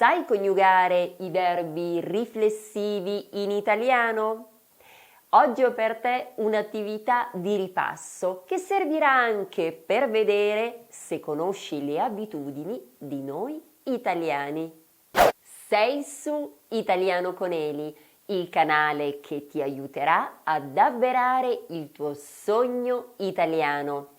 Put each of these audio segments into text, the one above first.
Sai coniugare i verbi riflessivi in italiano? Oggi ho per te un'attività di ripasso che servirà anche per vedere se conosci le abitudini di noi italiani. Sei su Italiano con Eli, il canale che ti aiuterà ad avverare il tuo sogno italiano.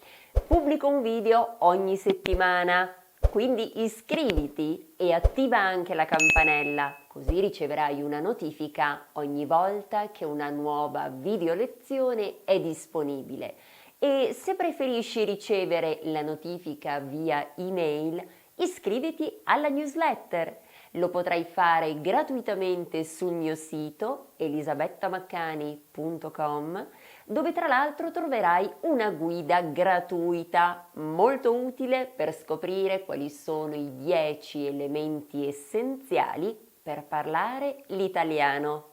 Pubblico un video ogni settimana, quindi iscriviti e attiva anche la campanella, così riceverai una notifica ogni volta che una nuova video lezione è disponibile. E se preferisci ricevere la notifica via email, iscriviti alla newsletter. Lo potrai fare gratuitamente sul mio sito elisabettamaccani.com, dove tra l'altro troverai una guida gratuita molto utile per scoprire quali sono i 10 elementi essenziali per parlare l'italiano.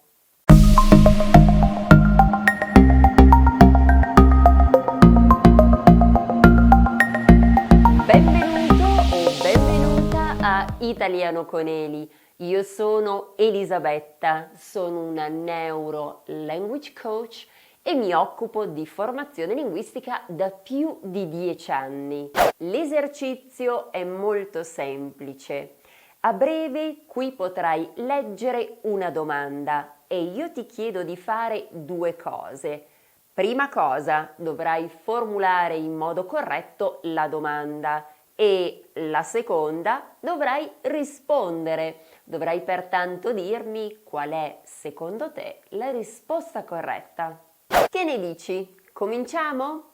Italiano con Eli. Io sono Elisabetta, sono una Neuro Language Coach e mi occupo di formazione linguistica da più di 10 anni. L'esercizio è molto semplice. A breve qui potrai leggere una domanda e io ti chiedo di fare due cose. Prima cosa, dovrai formulare in modo corretto la domanda. E la seconda, dovrai rispondere. Dovrai pertanto dirmi qual è, secondo te, la risposta corretta. Che ne dici? Cominciamo?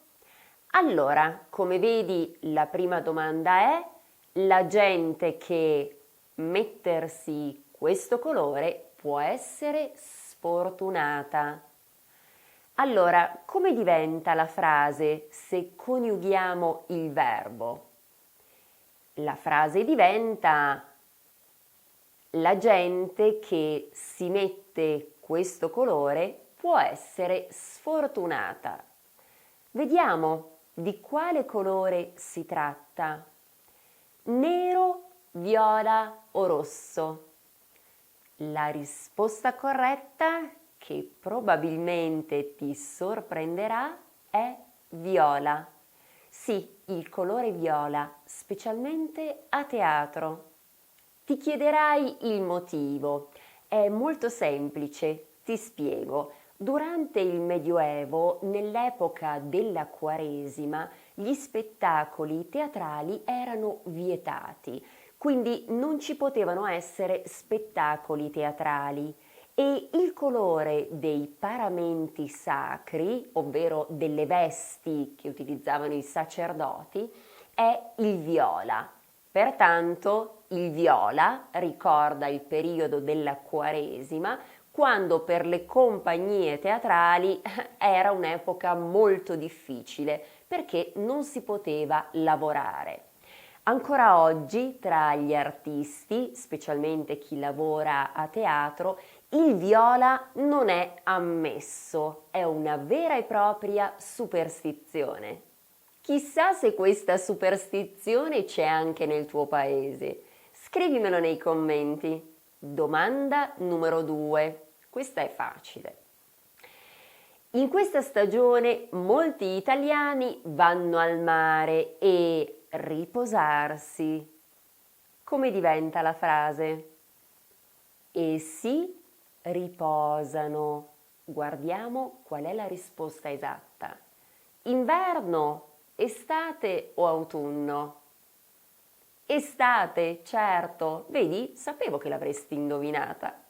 Allora, come vedi, la prima domanda è: la gente che mettersi questo colore può essere sfortunata. Allora, come diventa la frase se coniughiamo il verbo? La frase diventa: la gente che si mette questo colore può essere sfortunata. Vediamo di quale colore si tratta. Nero, viola o rosso? La risposta corretta, che probabilmente ti sorprenderà, è viola. Sì, il colore viola, specialmente a teatro. Ti chiederai il motivo. È molto semplice, ti spiego. Durante il Medioevo, nell'epoca della Quaresima, gli spettacoli teatrali erano vietati, quindi non ci potevano essere spettacoli teatrali. E il colore dei paramenti sacri, ovvero delle vesti che utilizzavano i sacerdoti, è il viola. Pertanto il viola ricorda il periodo della Quaresima, quando per le compagnie teatrali era un'epoca molto difficile perché non si poteva lavorare. Ancora oggi tra gli artisti, specialmente chi lavora a teatro, il viola non è ammesso, è una vera e propria superstizione. Chissà se questa superstizione c'è anche nel tuo paese. Scrivimelo nei commenti. Domanda numero 2. Questa è facile. In questa stagione molti italiani vanno al mare e riposarsi. Come diventa la frase? E si riposano. Guardiamo qual è la risposta esatta. Inverno, estate o autunno? Estate, certo. Vedi, sapevo che l'avresti indovinata.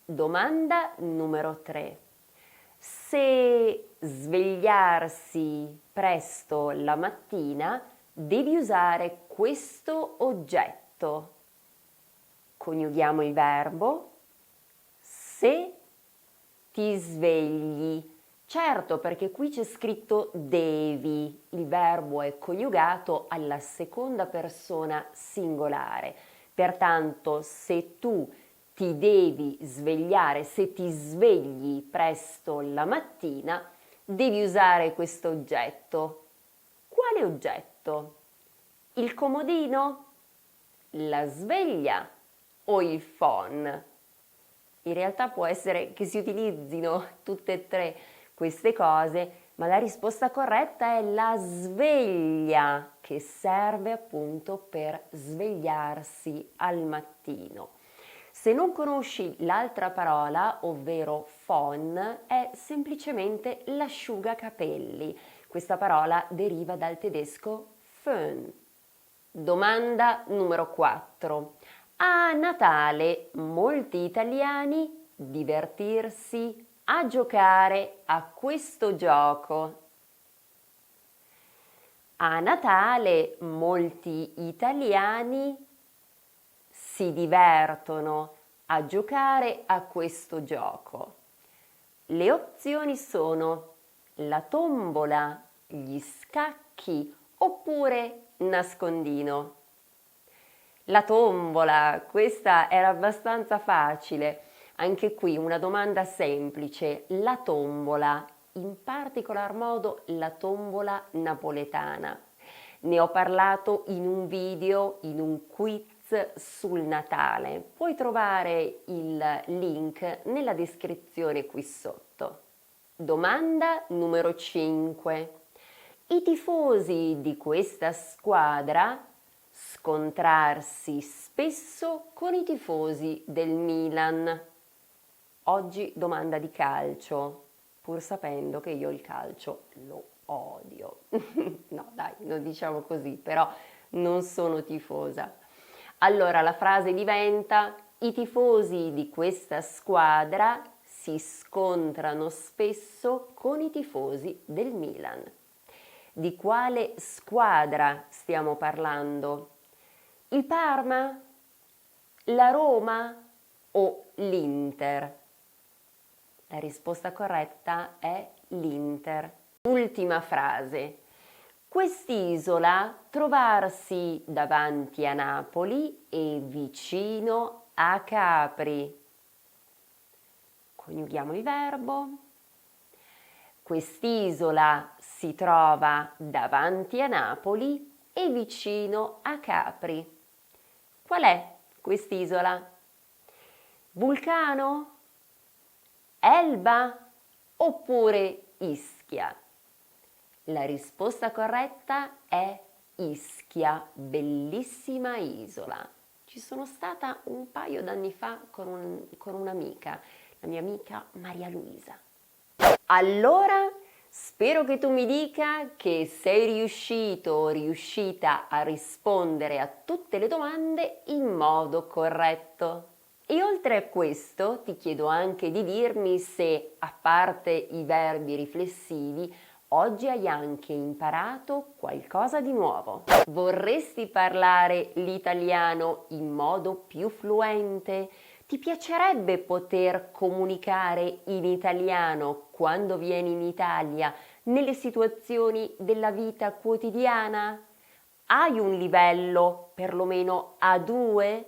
Domanda numero 3. Se svegliarsi presto la mattina, devi usare questo oggetto. Coniughiamo il verbo. Se ti svegli. Certo, perché qui c'è scritto devi. Il verbo è coniugato alla seconda persona singolare. Pertanto, se tu ti devi svegliare, se ti svegli presto la mattina, devi usare questo oggetto. Quale oggetto? Il comodino? La sveglia o il phon? In realtà può essere che si utilizzino tutte e tre queste cose, ma la risposta corretta è la sveglia, che serve appunto per svegliarsi al mattino. Se non conosci l'altra parola, ovvero phon, è semplicemente l'asciugacapelli. Questa parola deriva dal tedesco Föhn. Domanda numero 4. A Natale molti italiani divertirsi a giocare a questo gioco. A Natale molti italiani si divertono a giocare a questo gioco. Le opzioni sono la tombola, gli scacchi oppure nascondino. La tombola, questa era abbastanza facile. Anche qui una domanda semplice. La tombola, in particolar modo la tombola napoletana. Ne ho parlato in un video, in un quiz sul Natale. Puoi trovare il link nella descrizione qui sotto. Domanda numero 5. I tifosi di questa squadra scontrarsi spesso con i tifosi del Milan. Oggi domanda di calcio, pur sapendo che io il calcio lo odio. No, dai, non diciamo così, però non sono tifosa. Allora la frase diventa: i tifosi di questa squadra si scontrano spesso con i tifosi del Milan. Di quale squadra stiamo parlando? Il Parma? La Roma o l'Inter? La risposta corretta è l'Inter. Ultima frase. Quest'isola trovarsi davanti a Napoli e vicino a Capri. Coniughiamo il verbo. Quest'isola si trova davanti a Napoli e vicino a Capri. Qual è quest'isola? Vulcano? Elba? Oppure Ischia? La risposta corretta è Ischia, bellissima isola. Ci sono stata un paio d'anni fa con un'amica, la mia amica Maria Luisa. Allora, spero che tu mi dica che sei riuscito o riuscita a rispondere a tutte le domande in modo corretto. E oltre a questo ti chiedo anche di dirmi se, a parte i verbi riflessivi, oggi hai anche imparato qualcosa di nuovo. Vorresti parlare l'italiano in modo più fluente? Ti piacerebbe poter comunicare in italiano quando vieni in Italia, nelle situazioni della vita quotidiana? Hai un livello perlomeno A2?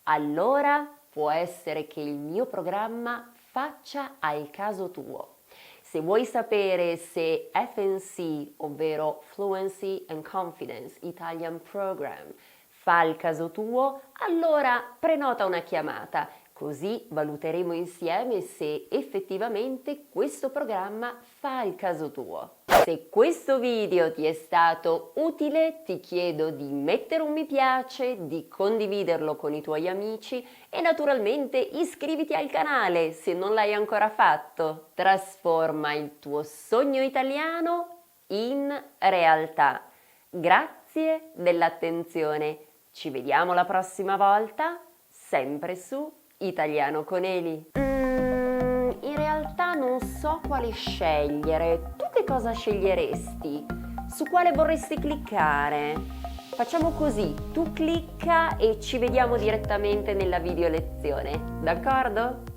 Allora può essere che il mio programma faccia al caso tuo. Se vuoi sapere se FNC, ovvero Fluency and Confidence Italian Program, fa il caso tuo, allora prenota una chiamata, così valuteremo insieme se effettivamente questo programma fa il caso tuo. Se questo video ti è stato utile, ti chiedo di mettere un mi piace, di condividerlo con i tuoi amici e naturalmente iscriviti al canale se non l'hai ancora fatto. Trasforma il tuo sogno italiano in realtà. Grazie dell'attenzione. Ci vediamo la prossima volta, sempre su Italiano con Eli. In realtà non so quale scegliere. Tu che cosa sceglieresti? Su quale vorresti cliccare? Facciamo così, tu clicca e ci vediamo direttamente nella video lezione, d'accordo?